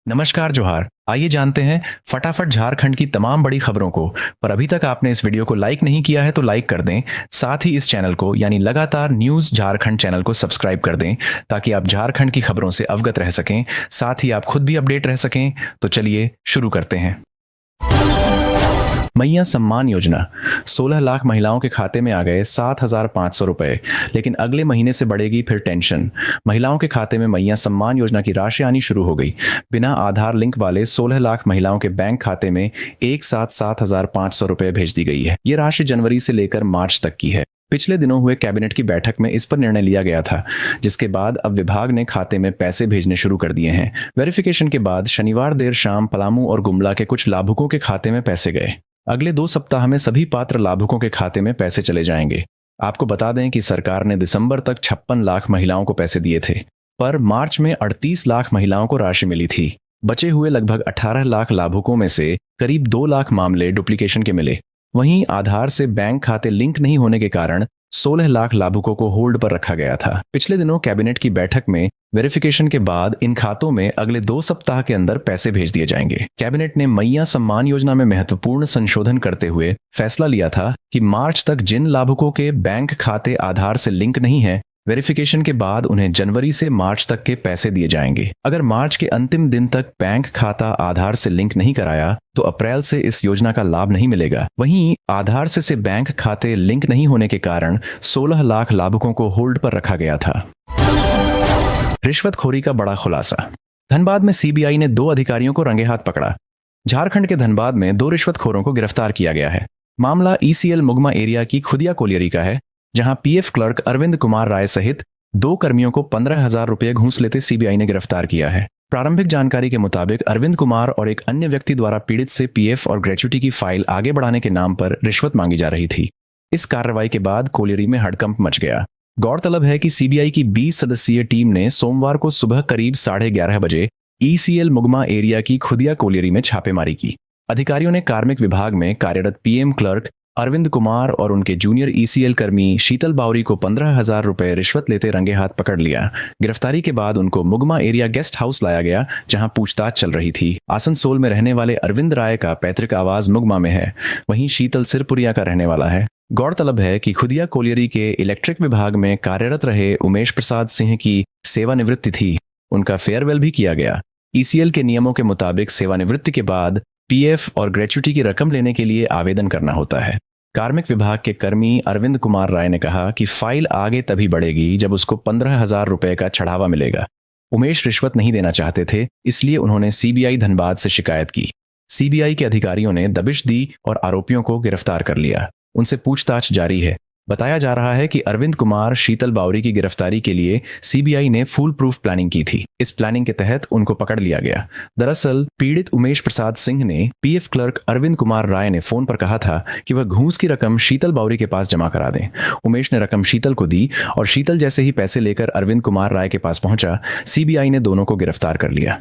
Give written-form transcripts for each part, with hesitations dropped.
नमस्कार जोहार। आइए जानते हैं फटाफट झारखंड की तमाम बड़ी खबरों को। पर अभी तक आपने इस वीडियो को लाइक नहीं किया है तो लाइक कर दें। साथ ही इस चैनल को यानी लगातार न्यूज़ झारखंड चैनल को सब्सक्राइब कर दें ताकि आप झारखंड की खबरों से अवगत रह सकें, साथ ही आप खुद भी अपडेट रह सकें। तो चलिए शुरू करते हैं। मैया सम्मान योजना 16 लाख महिलाओं के खाते में आ गए 7,500 रुपए, लेकिन अगले महीने से बढ़ेगी फिर टेंशन। महिलाओं के खाते में मैया सम्मान योजना की राशि आनी शुरू हो गई। बिना आधार लिंक वाले 16 लाख महिलाओं के बैंक खाते में एक साथ 7,500 रुपए भेज दी गई है। ये राशि जनवरी से लेकर मार्च तक की है। पिछले दिनों हुए कैबिनेट की बैठक में इस पर निर्णय लिया गया था, जिसके बाद अब विभाग ने खाते में पैसे भेजने शुरू कर दिए हैं। वेरिफिकेशन के बाद शनिवार देर शाम पलामू और गुमला के कुछ लाभुकों के खाते में पैसे गए। अगले 2 सप्ताह में सभी पात्र लाभुकों के खाते में पैसे चले जाएंगे। आपको बता दें कि सरकार ने दिसंबर तक 56 लाख महिलाओं को पैसे दिए थे, पर मार्च में 38 लाख महिलाओं को राशि मिली थी। बचे हुए लगभग 18 लाख लाभुकों में से करीब 2 लाख मामले डुप्लीकेशन के मिले। वहीं आधार से बैंक खाते लिंक नहीं होने के कारण 16 लाख लाभुकों को होल्ड पर रखा गया था। पिछले दिनों कैबिनेट की बैठक में वेरिफिकेशन के बाद इन खातों में अगले 2 सप्ताह के अंदर पैसे भेज दिए जाएंगे। कैबिनेट ने मैया सम्मान योजना में महत्वपूर्ण संशोधन करते हुए फैसला लिया था कि मार्च तक जिन लाभुकों के बैंक खाते आधार से लिंक नहीं है, वेरिफिकेशन के बाद उन्हें जनवरी से मार्च तक के पैसे दिए जाएंगे। अगर मार्च के अंतिम दिन तक बैंक खाता आधार से लिंक नहीं कराया तो अप्रैल से इस योजना का लाभ नहीं मिलेगा। वहीं आधार से बैंक खाते लिंक नहीं होने के कारण 16 लाख लाभुकों को होल्ड पर रखा गया था। रिश्वतखोरी का बड़ा खुलासा। धनबाद में सीबीआई ने 2 अधिकारियों को रंगे हाथ पकड़ा। झारखंड के धनबाद में 2 रिश्वतखोरों को गिरफ्तार किया गया है। मामला ईसीएल मुगमा एरिया की खुदिया कोलियरी का है, जहां पीएफ क्लर्क अरविंद कुमार राय सहित 2 कर्मियों को 15,000 रुपये घूस लेते सीबीआई ने गिरफ्तार किया है। प्रारंभिक जानकारी के मुताबिक अरविंद कुमार और एक अन्य व्यक्ति द्वारा पीड़ित से पीएफ और ग्रेच्युटी की फाइल आगे बढ़ाने के नाम पर रिश्वत मांगी जा रही थी। इस कार्रवाई के बाद कोलियरी में हड़कंप मच गया। गौरतलब है कि सीबीआई की 20 सदस्यीय टीम ने सोमवार को सुबह करीब 11:30 बजे ईसीएल मुगमा एरिया की खुदिया कोलियरी में छापेमारी की। अधिकारियों ने कार्मिक विभाग में कार्यरत पीएम क्लर्क अरविंद कुमार और उनके जूनियर ईसीएल कर्मी शीतल बावरी को 15,000 रुपए रिश्वत लेते रंगे हाथ पकड़ लिया। गिरफ्तारी के बाद उनको मुगमा एरिया गेस्ट हाउस लाया गया, जहां पूछताछ चल रही थी। आसनसोल में रहने वाले अरविंद राय का पैतृक आवास मुगमा में है, वहीं शीतल सिरपुरिया का रहने वाला है। गौरतलब है कि खुदिया कोलियरी के इलेक्ट्रिक विभाग में कार्यरत रहे उमेश प्रसाद सिंह की सेवानिवृत्ति थी। उनका फेयरवेल भी किया गया। ईसीएल के नियमों के मुताबिक सेवानिवृत्ति के बाद पीएफ और ग्रेच्युटी की रकम लेने के लिए आवेदन करना होता है। कार्मिक विभाग के कर्मी अरविंद कुमार राय ने कहा कि फाइल आगे तभी बढ़ेगी जब उसको 15,000 रुपए का चढ़ावा मिलेगा। उमेश रिश्वत नहीं देना चाहते थे, इसलिए उन्होंने सीबीआई धनबाद से शिकायत की। सीबीआई के अधिकारियों ने दबिश दी और आरोपियों को गिरफ्तार कर लिया। उनसे पूछताछ जारी है। बताया जा रहा है कि अरविंद कुमार शीतल बावरी की गिरफ्तारी के लिए सीबीआई ने फुल प्रूफ प्लानिंग की थी। इस प्लानिंग के तहत उनको पकड़ लिया गया। दरअसल पीड़ित उमेश प्रसाद सिंह ने पीएफ क्लर्क अरविंद कुमार राय ने फोन पर कहा था कि वह घूस की रकम शीतल बावरी के पास जमा करा दें। उमेश ने रकम शीतल को दी और शीतल जैसे ही पैसे लेकर अरविंद कुमार राय के पास पहुंचा, सीबीआई ने दोनों को गिरफ्तार कर लिया।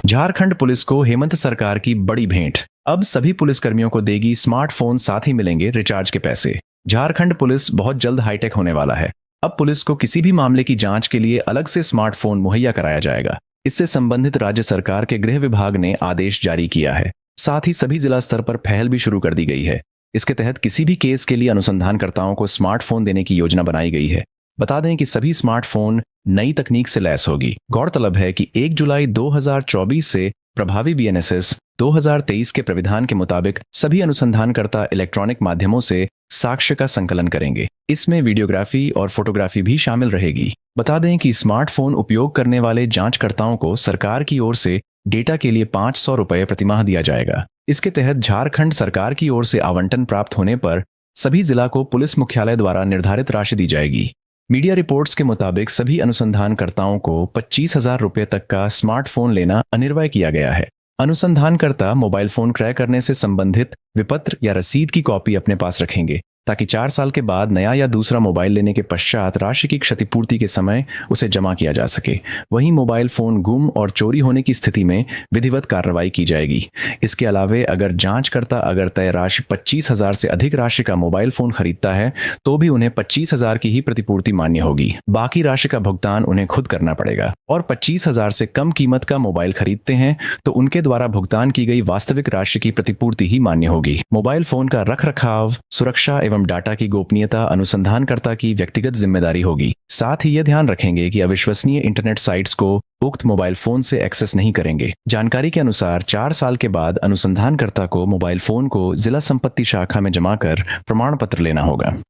झारखंड पुलिस को हेमंत सरकार की बड़ी भेंट। अब सभी पुलिसकर्मियों को देगी स्मार्टफोन, साथ ही मिलेंगे रिचार्ज के पैसे। झारखंड पुलिस बहुत जल्द हाईटेक होने वाला है। अब पुलिस को किसी भी मामले की जांच के लिए अलग से स्मार्टफोन मुहैया कराया जाएगा। इससे संबंधित राज्य सरकार के गृह विभाग ने आदेश जारी किया है। साथ ही सभी जिला स्तर पर पहल भी शुरू कर दी गई है। इसके तहत किसी भी केस के लिए अनुसंधानकर्ताओं को स्मार्टफोन देने की योजना बनाई गई है। बता दें कि सभी स्मार्टफोन नई तकनीक से लैस होगी। गौरतलब है कि 1 जुलाई 2024 से प्रभावी बीएनएसएस 2023 के प्राविधान के मुताबिक सभी अनुसंधानकर्ता इलेक्ट्रॉनिक माध्यमों से साक्ष्य का संकलन करेंगे। इसमें वीडियोग्राफी और फोटोग्राफी भी शामिल रहेगी। बता दें कि स्मार्टफोन उपयोग करने वाले जांचकर्ताओं को सरकार की ओर से डेटा के लिए 500 रुपये प्रतिमाह दिया जाएगा। इसके तहत झारखंड सरकार की ओर से आवंटन प्राप्त होने पर सभी जिला को पुलिस मुख्यालय द्वारा निर्धारित राशि दी जाएगी। मीडिया रिपोर्ट्स के मुताबिक सभी अनुसंधानकर्ताओं को 25,000 रुपये तक का स्मार्टफोन लेना अनिवार्य किया गया है। अनुसंधानकर्ता मोबाइल फोन क्रय करने से संबंधित विपत्र या रसीद की कॉपी अपने पास रखेंगे। ताकि 4 साल के बाद नया या दूसरा मोबाइल लेने के पश्चात राशि की क्षतिपूर्ति के समय उसे जमा किया जा सके। वहीं मोबाइल फोन गुम और चोरी होने की स्थिति में विधिवत कार्रवाई की जाएगी। इसके अलावा अगर जांचकर्ता अगर तय राशि 25,000 से अधिक राशि का मोबाइल फोन खरीदता है तो भी उन्हें 25,000 की ही प्रतिपूर्ति मान्य होगी। बाकी राशि का भुगतान उन्हें खुद करना पड़ेगा। और 25,000 से कम कीमत का मोबाइल खरीदते हैं तो उनके द्वारा भुगतान की गई वास्तविक राशि की प्रतिपूर्ति ही मान्य होगी। मोबाइल फोन का रख रखाव, सुरक्षा एवं डाटा की गोपनीयता अनुसंधानकर्ता की व्यक्तिगत जिम्मेदारी होगी। साथ ही यह ध्यान रखेंगे कि अविश्वसनीय इंटरनेट साइट्स को उक्त मोबाइल फोन से एक्सेस नहीं करेंगे। जानकारी के अनुसार 4 साल के बाद अनुसंधानकर्ता को मोबाइल फोन को जिला संपत्ति शाखा में जमा कर प्रमाण पत्र लेना होगा।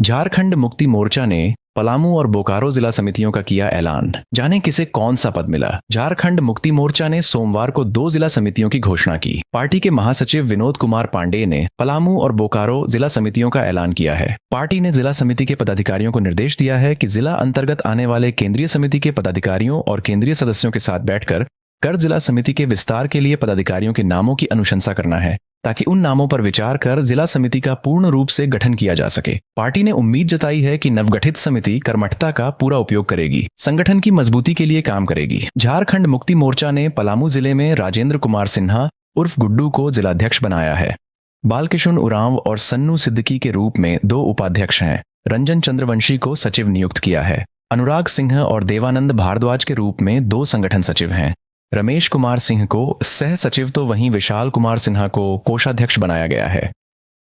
झारखंड मुक्ति मोर्चा ने पलामू और बोकारो जिला समितियों का किया ऐलान। जाने किसे कौन सा पद मिला। झारखंड मुक्ति मोर्चा ने सोमवार को 2 जिला समितियों की घोषणा की। पार्टी के महासचिव विनोद कुमार पांडेय ने पलामू और बोकारो जिला समितियों का ऐलान किया है। पार्टी ने जिला समिति के पदाधिकारियों को निर्देश दिया है कि जिला अंतर्गत आने वाले केंद्रीय समिति के पदाधिकारियों और केंद्रीय सदस्यों के साथ बैठकर कर जिला समिति के विस्तार के लिए पदाधिकारियों के नामों की अनुशंसा करना है, ताकि उन नामों पर विचार कर जिला समिति का पूर्ण रूप से गठन किया जा सके। पार्टी ने उम्मीद जताई है कि नवगठित समिति कर्मठता का पूरा उपयोग करेगी, संगठन की मजबूती के लिए काम करेगी। झारखंड मुक्ति मोर्चा ने पलामू जिले में राजेंद्र कुमार सिन्हा उर्फ गुड्डू को जिलाध्यक्ष बनाया है। बालकिशुन उरांव और सन्नू सिद्दीकी के रूप में 2 उपाध्यक्ष हैं। रंजन चंद्रवंशी को सचिव नियुक्त किया है। अनुराग सिंह और देवानंद भारद्वाज के रूप में 2 संगठन सचिव हैं। रमेश कुमार सिंह को सह सचिव तो वहीं विशाल कुमार सिन्हा को कोषाध्यक्ष बनाया गया है।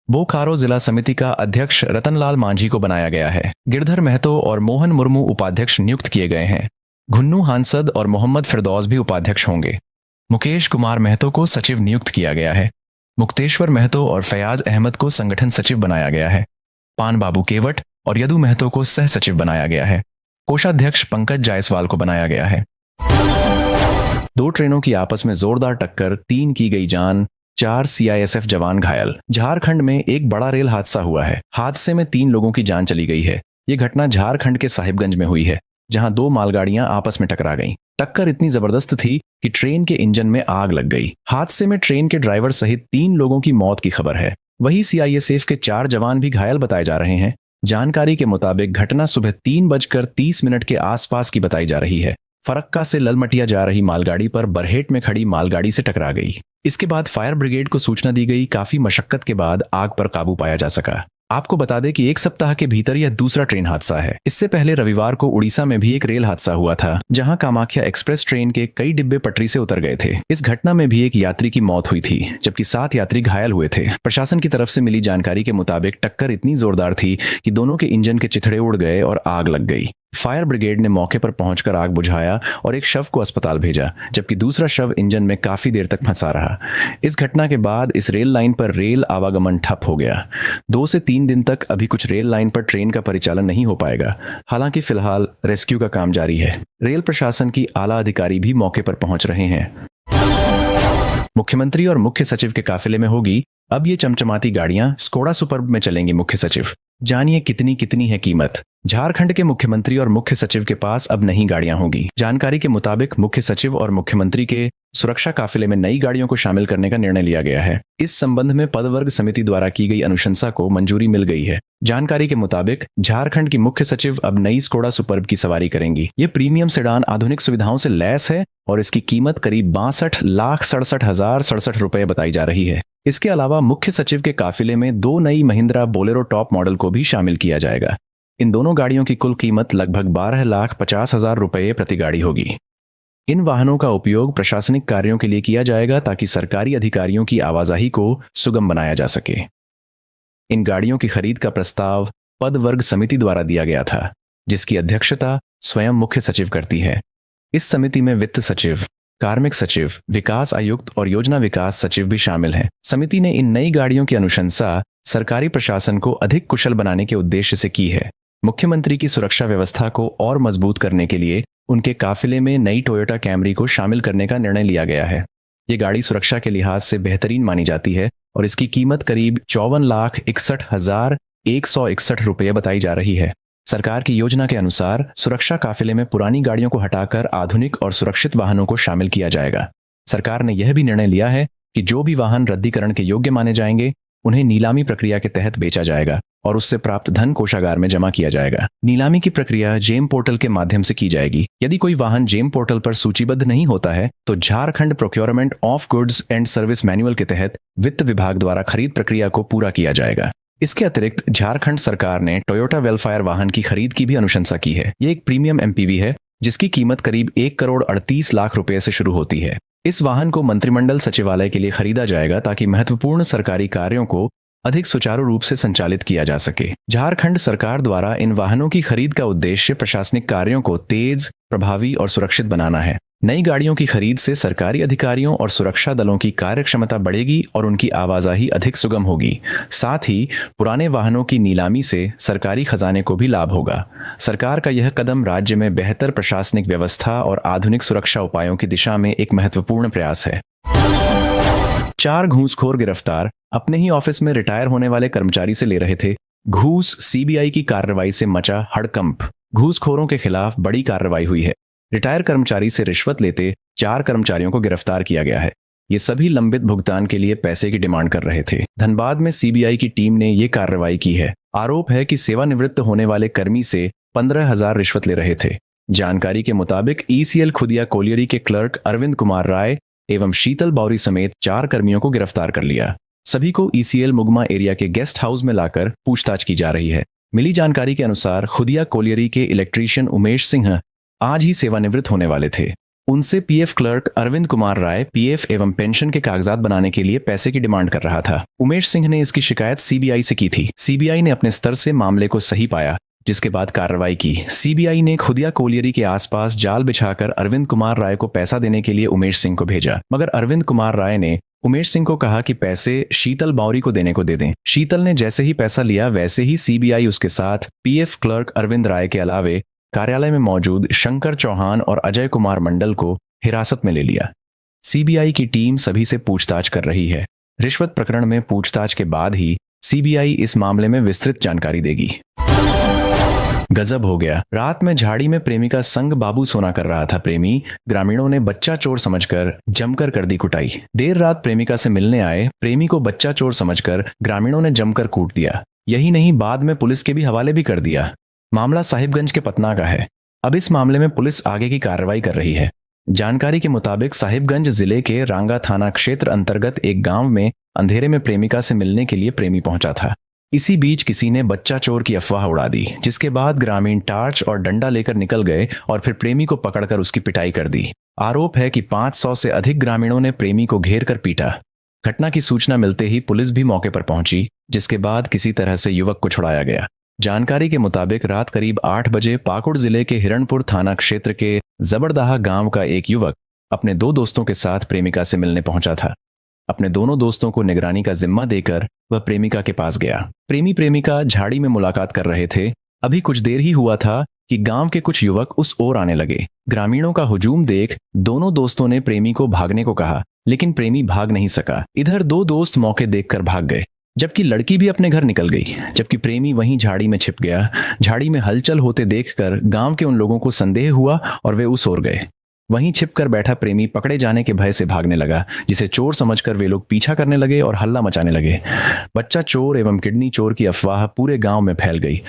बोकारो जिला समिति का अध्यक्ष रतनलाल मांझी को बनाया गया है। गिरधर महतो और मोहन मुर्मू उपाध्यक्ष नियुक्त किए गए हैं। घुन्नू हांसद और मोहम्मद फिरदौस भी उपाध्यक्ष होंगे। मुकेश कुमार महतो को सचिव नियुक्त किया गया है। मुक्तेश्वर महतो और फयाज अहमद को संगठन सचिव बनाया गया है। पान बाबू केवट और यदु महतो को सह सचिव बनाया गया है। कोषाध्यक्ष पंकज जायसवाल को बनाया गया है। 2 ट्रेनों की आपस में जोरदार टक्कर, 3 की गई जान, 4 सीआईएसएफ जवान घायल। झारखंड में एक बड़ा रेल हादसा हुआ है। हादसे में 3 लोगों की जान चली गई है। ये घटना झारखंड के साहिबगंज में हुई है, जहां 2 मालगाड़ियां आपस में टकरा गईं। टक्कर इतनी जबरदस्त थी कि ट्रेन के इंजन में आग लग गई। हादसे में ट्रेन के ड्राइवर सहित 3 लोगों की मौत की खबर है। वहीं सीआईएसएफ के 4 जवान भी घायल बताए जा रहे हैं। जानकारी के मुताबिक घटना सुबह 3:30 के आसपास की बताई जा रही है। फरक्का से ललमटिया जा रही मालगाड़ी पर बरहेट में खड़ी मालगाड़ी से टकरा गई। इसके बाद फायर ब्रिगेड को सूचना दी गई। काफी मशक्कत के बाद आग पर काबू पाया जा सका। आपको बता दें कि 1 सप्ताह के भीतर यह दूसरा ट्रेन हादसा है। इससे पहले रविवार को उड़ीसा में भी एक रेल हादसा हुआ था, जहां कामाख्या एक्सप्रेस ट्रेन के कई डिब्बे पटरी से उतर गए थे। इस घटना में भी एक यात्री की मौत हुई थी, जबकि 7 यात्री घायल हुए थे। प्रशासन की तरफ से मिली जानकारी के मुताबिक टक्कर इतनी जोरदार थी कि दोनों के इंजन के चिथड़े उड़ गए और आग लग गई। फायर ब्रिगेड ने मौके पर पहुंचकर आग बुझाया और एक शव को अस्पताल भेजा, जबकि दूसरा शव इंजन में काफी देर तक फंसा रहा। इस घटना के बाद इस रेल लाइन पर रेल आवागमन ठप हो गया। 2 से 3 दिन तक अभी कुछ रेल लाइन पर ट्रेन का परिचालन नहीं हो पाएगा। हालांकि फिलहाल रेस्क्यू का काम जारी है। रेल प्रशासन की आला अधिकारी भी मौके पर पहुंच रहे हैं। मुख्यमंत्री और मुख्य सचिव के काफिले में होगी अब ये चमचमाती गाड़ियां। स्कोडा सुपर्ब में चलेंगे मुख्य सचिव। जानिए कितनी है कीमत। झारखंड के मुख्यमंत्री और मुख्य सचिव के पास अब नई गाड़ियां होंगी। जानकारी के मुताबिक मुख्य सचिव और मुख्यमंत्री के सुरक्षा काफिले में नई गाड़ियों को शामिल करने का निर्णय लिया गया है। इस संबंध में पदवर्ग समिति द्वारा की गई अनुशंसा को मंजूरी मिल गई है। जानकारी के मुताबिक झारखंड की मुख्य सचिव अब नई स्कोडा सुपर्ब की सवारी करेंगी। ये प्रीमियम सेडान आधुनिक सुविधाओं से लैस है और इसकी कीमत करीब 62,67,067 रुपए बताई जा रही है। इसके अलावा मुख्य सचिव के काफिले में 2 नई महिंद्रा बोलेरो टॉप मॉडल को भी शामिल किया जाएगा। इन दोनों गाड़ियों की कुल कीमत लगभग 12,50,000 रुपए प्रति गाड़ी होगी। इन वाहनों का उपयोग प्रशासनिक कार्यों के लिए किया जाएगा, ताकि सरकारी अधिकारियों की आवाजाही को सुगम बनाया जा सके। इन गाड़ियों की खरीद का प्रस्ताव पद वर्ग समिति द्वारा दिया गया था, जिसकी अध्यक्षता स्वयं मुख्य सचिव करती है। इस समिति में वित्त सचिव, कार्मिक सचिव, विकास आयुक्त और योजना विकास सचिव भी शामिल हैं। समिति ने इन नई गाड़ियों की अनुशंसा सरकारी प्रशासन को अधिक कुशल बनाने के उद्देश्य से की है। मुख्यमंत्री की सुरक्षा व्यवस्था को और मजबूत करने के लिए उनके काफिले में नई टोयोटा कैमरी को शामिल करने का निर्णय लिया गया है। ये गाड़ी सुरक्षा के लिहाज से बेहतरीन मानी जाती है और इसकी कीमत करीब 54,61,161 रुपये बताई जा रही है। सरकार की योजना के अनुसार सुरक्षा काफिले में पुरानी गाड़ियों को हटाकर आधुनिक और सुरक्षित वाहनों को शामिल किया जाएगा। सरकार ने यह भी निर्णय लिया है कि जो भी वाहन रद्दीकरण के योग्य माने जाएंगे उन्हें नीलामी प्रक्रिया के तहत बेचा जाएगा और उससे प्राप्त धन कोषागार में जमा किया जाएगा। नीलामी की प्रक्रिया जेम पोर्टल के माध्यम से की जाएगी। यदि कोई वाहन जेम पोर्टल पर सूचीबद्ध नहीं होता है तो Jharkhand procurement of goods and service manual के तहत वित्त विभाग द्वारा खरीद प्रक्रिया को पूरा किया जाएगा। इसके अतिरिक्त झारखंड सरकार ने टोयोटा वेलफायर वाहन की खरीद की भी अनुशंसा की है। ये एक प्रीमियम एमपीवी है जिसकी कीमत करीब 1,38,00,000 रुपए से शुरू होती है। इस वाहन को मंत्रिमंडल सचिवालय के लिए खरीदा जाएगा ताकि महत्वपूर्ण सरकारी कार्यों को अधिक सुचारू रूप से संचालित किया जा सके। झारखंड सरकार द्वारा इन वाहनों की खरीद का उद्देश्य प्रशासनिक कार्यों को तेज, प्रभावी और सुरक्षित बनाना है। नई गाड़ियों की खरीद से सरकारी अधिकारियों और सुरक्षा दलों की कार्यक्षमता बढ़ेगी और उनकी आवाजाही अधिक सुगम होगी। साथ ही पुराने वाहनों की नीलामी से सरकारी खजाने को भी लाभ होगा। सरकार का यह कदम राज्य में बेहतर प्रशासनिक व्यवस्था और आधुनिक सुरक्षा उपायों की दिशा में एक महत्वपूर्ण प्रयास है। 4 घूसखोर गिरफ्तार। अपने ही ऑफिस में रिटायर होने वाले कर्मचारी से ले रहे थे घूस। सीबीआई की कार्रवाई से मचा हड़कंप। घूसखोरों के खिलाफ बड़ी कार्रवाई हुई है। रिटायर कर्मचारी से रिश्वत लेते 4 कर्मचारियों को गिरफ्तार किया गया है। ये सभी लंबित भुगतान के लिए पैसे की डिमांड कर रहे थे। धनबाद में सीबीआई की टीम ने ये कार्रवाई की है। आरोप है कि सेवानिवृत्त होने वाले कर्मी से 15,000 रिश्वत ले रहे थे। जानकारी के मुताबिक ईसीएल खुदिया कोलियरी के क्लर्क अरविंद कुमार राय एवं शीतल बावरी समेत 4 कर्मियों को गिरफ्तार कर लिया। सभी को ईसीएल मुगमा एरिया के गेस्ट हाउस में लाकर पूछताछ की जा रही है। मिली जानकारी के अनुसार खुदिया कोलियरी के इलेक्ट्रीशियन उमेश सिंह आज ही सेवानिवृत्त होने वाले थे। उनसे PF clerk Arvind Kumar Rai PF एवं पेंशन के कागजात बनाने के लिए पैसे की डिमांड कर रहा था। उमेश सिंह ने इसकी शिकायत सीबीआई से की थी। सीबीआई ने अपने स्तर से मामले को सही पाया, जिसके बाद कार्रवाई की। सीबीआई ने खुदिया कोलियरी के आसपास जाल बिछाकर अरविंद कुमार राय को पैसा देने के लिए उमेश सिंह को भेजा, मगर अरविंद कुमार राय ने उमेश सिंह को कहा कि पैसे शीतल बावरी को देने को दे दें। शीतल ने जैसे ही पैसा लिया वैसे ही सीबीआई उसके साथ पीएफ क्लर्क अरविंद राय के अलावे कार्यालय में मौजूद शंकर चौहान और अजय कुमार मंडल को हिरासत में ले लिया। सीबीआई की टीम सभी से पूछताछ कर रही है। रिश्वत प्रकरण में पूछताछ के बाद ही सीबीआई इस मामले में विस्तृत जानकारी देगी। गजब हो गया। रात में झाड़ी में प्रेमिका संग बाबू सोना कर रहा था प्रेमी। ग्रामीणों ने बच्चा चोर समझकर जमकर कर दी कुटाई। देर रात प्रेमिका से मिलने आए प्रेमी को बच्चा चोर समझकर ग्रामीणों ने जमकर कूट दिया। यही नहीं, बाद में पुलिस के भी हवाले भी कर दिया। मामला साहिबगंज के पतना का है। अब इस मामले में पुलिस आगे की कार्रवाई कर रही है। जानकारी के मुताबिक साहिबगंज जिले के रांगा थाना क्षेत्र अंतर्गत एक गांव में अंधेरे में प्रेमिका से मिलने के लिए प्रेमी पहुंचा था। इसी बीच किसी ने बच्चा चोर की अफवाह उड़ा दी, जिसके बाद ग्रामीण टार्च और डंडा लेकर निकल गए और फिर प्रेमी को पकड़कर उसकी पिटाई कर दी। आरोप है कि 500 से अधिक ग्रामीणों ने प्रेमी को घेर कर पीटा। घटना की सूचना मिलते ही पुलिस भी मौके पर पहुंची, जिसके बाद किसी तरह से युवक को छुड़ाया गया। जानकारी के मुताबिक रात करीब 8 बजे पाकुड़ जिले के हिरणपुर थाना क्षेत्र के जबरदाहा गांव का एक युवक अपने 2 दोस्तों के साथ प्रेमिका से मिलने पहुंचा था। अपने दोनों दोस्तों को निगरानी का जिम्मा देकर वह प्रेमिका के पास गया। प्रेमी प्रेमिका झाड़ी में मुलाकात कर रहे थे। अभी कुछ देर ही हुआ था कि गांव के कुछ युवक उस ओर आने लगे। ग्रामीणों का हुजूम देख दोनों दोस्तों ने प्रेमी को भागने को कहा, लेकिन प्रेमी भाग नहीं सका। इधर 2 दोस्त मौके देखकर भाग गए, जबकि लड़की भी अपने घर निकल गई, जबकि प्रेमी वहीं झाड़ी में छिप गया। झाड़ी में हलचल होते देखकर गांव के उन लोगों को संदेह हुआ और वे उस ओर गए। वहीं छिपकर बैठा प्रेमी पकड़े जाने के भय से भागने लगा, जिसे चोर समझकर वे लोग पीछा करने लगे और हल्ला मचाने लगे। बच्चा चोर एवं किडनी चोर की अफवाह पूरे गांव में फैल गई।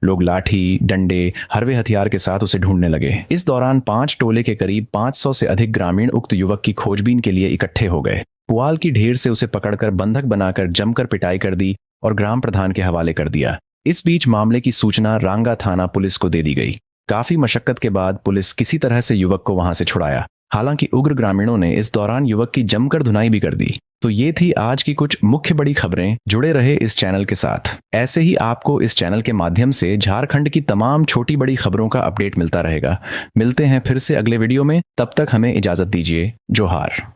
लोग लाठी, डंडे, हरवे हथियार के साथ उसे ढूंढने लगे। इस दौरान 5 टोले के करीब 500 से अधिक ग्रामीण उक्त युवक की खोजबीन के लिए इकट्ठे हो गए। पुआल की ढेर से उसे पकड़कर बंधक बनाकर जमकर पिटाई कर दी और ग्राम प्रधान के हवाले कर दिया। इस बीच मामले की सूचना रांगा थाना पुलिस को दे दी गई। काफी मशक्कत के बाद पुलिस किसी तरह से युवक को वहां से छुड़ाया। हालांकि उग्र ग्रामीणों ने इस दौरान युवक की जमकर धुनाई भी कर दी। तो ये थी आज की कुछ मुख्य बड़ी खबरें। जुड़े रहे इस चैनल के साथ। ऐसे ही आपको इस चैनल के माध्यम से झारखंड की तमाम छोटी बड़ी खबरों का अपडेट मिलता रहेगा। मिलते हैं फिर से अगले वीडियो में, तब तक हमें इजाजत दीजिए। जोहार।